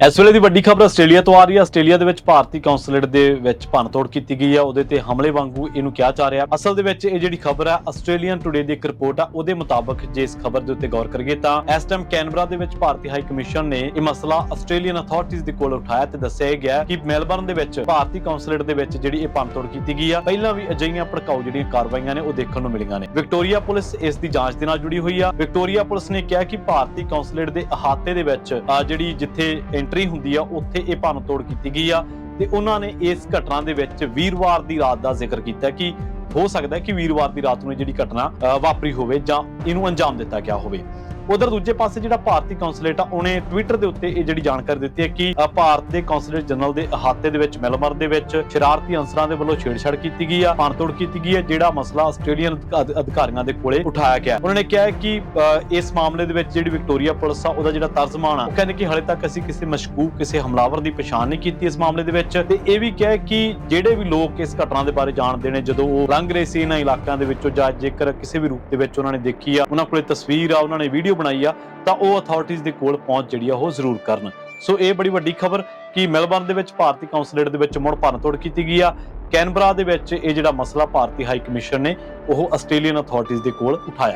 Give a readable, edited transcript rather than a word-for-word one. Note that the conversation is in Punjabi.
ਇਸ ਵੇਲੇ ਦੀ ਵੱਡੀ ਖਬਰ ਆਸਟ੍ਰੇਲੀਆ ਤੋਂ ਆ ਰਹੀ ਹੈ। ਆਸਟ੍ਰੇਲੀਆ ਦੇ ਵਿੱਚ ਭਾਰਤੀ ਕੌਂਸੂਲੇਟ ਦੇ ਵਿੱਚ ਭੰਨਤੋੜ ਕੀਤੀ ਗਈ ਹੈ। ਉਹਦੇ ਤੇ ਹਮਲੇ ਵਾਂਗੂ ਇਹਨੂੰ ਕਿਹਾ ਜਾ ਰਿਹਾ। ਅਸਲ ਦੇ ਵਿੱਚ ਇਹ ਜਿਹੜੀ ਖਬਰ ਹੈ ਆਸਟ੍ਰੇਲੀਅਨ ਟੁਡੇ ਦੀ ਇੱਕ ਰਿਪੋਰਟ ਆ, ਉਹਦੇ ਮੁਤਾਬਕ ਜੇ ਇਸ ਖਬਰ ਦੇ ਉੱਤੇ ਗੌਰ ਕਰੀਏ ਤਾਂ ਇਸ ਟਾਈਮ ਕੈਨਬਰਾ ਦੇ ਵਿੱਚ ਭਾਰਤੀ ਹਾਈ ਕਮਿਸ਼ਨ ਨੇ ਇਹ ਮਸਲਾ ਆਸਟ੍ਰੇਲੀਅਨ ਅਥਾਰਟੀਜ਼ ਦੇ ਕੋਲ ਉਠਾਇਆ ਤੇ ਦੱਸਿਆ ਗਿਆ ਕਿ ਮੈਲਬਰਨ ਦੇ ਵਿੱਚ ਭਾਰਤੀ ਕੌਂਸੂਲੇਟ ਦੇ ਵਿੱਚ ਜਿਹੜੀ ਇਹ ਭੰਨਤੋੜ ਕੀਤੀ ਗਈ ਆ, ਪਹਿਲਾਂ ਵੀ ਅਜਿਹੀਆਂ ਭੜਕਾਊ ਜਿਹੜੀਆਂ ਕਾਰਵਾਈਆਂ ਨੇ ਉਹ ਦੇਖਣ ਨੂੰ ਮਿਲੀਆਂ ਨੇ। ਵਿਕਟੋਰੀਆ ਪੁਲਿਸ ਇਸ ਦੀ ਜਾਂਚ ਦੇ ਨਾਲ ਜੁੜੀ ਹੋਈ ਆ। ਵਿਕਟੋਰੀਆ ਪੁਲਿਸ ਨੇ ਕਿਹਾ ਕਿ ਭਾਰਤੀ ਕੌਂਸੂਲੇਟ ਦੇ ਅਹਾਤੇ ਦੇ ਵਿੱਚ ਜਿਹੜੀ ਜਿੱਥੇ ਐਂਟਰੀ ਹੁੰਦੀ ਆ ਉੱਥੇ ਇਹ ਭੰਨਤੋੜ ਕੀਤੀ ਗਈ ਆ ਤੇ ਉਹਨਾਂ ਨੇ ਇਸ ਘਟਨਾ ਦੇ ਵਿੱਚ ਵੀਰਵਾਰ ਦੀ ਰਾਤ ਦਾ ਜ਼ਿਕਰ ਕੀਤਾ ਕਿ ਹੋ ਸਕਦਾ ਹੈ ਕਿ ਵੀਰਵਾਰ ਦੀ ਰਾਤ ਨੂੰ ਜਿਹੜੀ ਘਟਨਾ ਵਾਪਰੀ ਹੋਵੇ ਜਾਂ ਇਹਨੂੰ ਅੰਜਾਮ ਦਿੱਤਾ ਗਿਆ ਹੋਵੇ। ਉਧਰ ਦੂਜੇ ਪਾਸੇ ਜਿਹੜਾ ਭਾਰਤੀ ਕੌਂਸੂਲੇਟ ਆ ਉਹਨੇ ਟਵਿੱਟਰ ਦੇ ਉੱਤੇ ਇਹ ਜਿਹੜੀ ਜਾਣਕਾਰੀ ਦਿੱਤੀ ਹੈ ਕਿ ਭਾਰਤ ਦੇ ਕੌਂਸੂਲੇਟ ਜਨਰਲ ਦੇ ਅਹਾਤੇ ਦੇ ਵਿੱਚ ਮੈਲਬਰਨ ਦੇ ਵਿੱਚ ਸ਼ਰਾਰਤੀ ਅਨਸਰਾਂ ਦੇ ਵੱਲੋਂ ਛੇੜਛਾੜ ਕੀਤੀ ਗਈ ਆ, ਭੰਨਤੋੜ ਕੀਤੀ ਗਈ ਹੈ, ਜਿਹੜਾ ਮਸਲਾ ਆਸਟ੍ਰੇਲੀਅਨ ਅਧਿਕਾਰੀਆਂ ਦੇ ਕੋਲੇ ਉਠਾਇਆ ਗਿਆ। ਉਹਨਾਂ ਨੇ ਕਿਹਾ ਕਿ ਇਸ ਮਾਮਲੇ ਦੇ ਵਿੱਚ ਜਿਹੜੀ ਵਿਕਟੋਰੀਆ ਪੁਲਿਸ ਆ ਉਹਦਾ ਜਿਹੜਾ ਤਰਜਮਾਨ ਆ ਉਹ ਕਹਿੰਦੇ ਕਿ ਹਾਲੇ ਤੱਕ ਅਸੀਂ ਕਿਸੇ ਮਸ਼ਕੂਕ ਕਿਸੇ ਹਮਲਾਵਰ ਦੀ ਪਛਾਣ ਨਹੀਂ ਕੀਤੀ ਇਸ ਮਾਮਲੇ ਦੇ ਵਿੱਚ ਤੇ ਇਹ ਵੀ ਕਿਹਾ ਕਿ ਜਿਹੜੇ ਵੀ ਲੋਕ ਇਸ ਘਟਨਾ ਦੇ ਬਾਰੇ ਜਾਣਦੇ ਨੇ ਜਦੋਂ ਉਹ ਲੰਘ ਰਹੇ ਸੀ ਇਹਨਾਂ ਇਲਾਕਿਆਂ ਦੇ ਵਿੱਚੋਂ ਜਾਂ ਜੇਕਰ ਕਿਸੇ ਵੀ ਰੂਪ ਦੇ ਵਿੱਚ ਉਹਨਾਂ ਨੇ ਦੇਖੀ ਆ, ਉਹਨਾਂ ਕੋਲੇ ਤਸਵੀਰ ਆ, ਉਹਨਾਂ ਨੇ ਵੀਡੀਓ ਬਣਾਈ ਆ ਤਾਂ ਉਹ ਅਥਾਰਟੀਜ਼ ਦੇ ਕੋਲ ਪਹੁੰਚ ਜਿਹੜੀ ਆ ਉਹ ਜ਼ਰੂਰ ਕਰਨ। ਸੋ ਇਹ ਬੜੀ ਵੱਡੀ ਖਬਰ ਕਿ ਮੈਲਬਰਨ ਦੇ ਵਿੱਚ ਭਾਰਤੀ ਕੌਂਸੂਲੇਟ ਦੇ ਵਿੱਚ ਮੁੜ ਭੰਨਤੋੜ ਕੀਤੀ ਗਈ ਆ। ਕੈਨਬਰਾ ਦੇ ਵਿੱਚ ਇਹ ਜਿਹੜਾ ਮਸਲਾ ਭਾਰਤੀ ਹਾਈ ਕਮਿਸ਼ਨ ਨੇ ਉਹ ਆਸਟ੍ਰੇਲੀਅਨ ਅਥਾਰਟੀਜ਼ ਦੇ ਕੋਲ ਉਠਾਇਆ।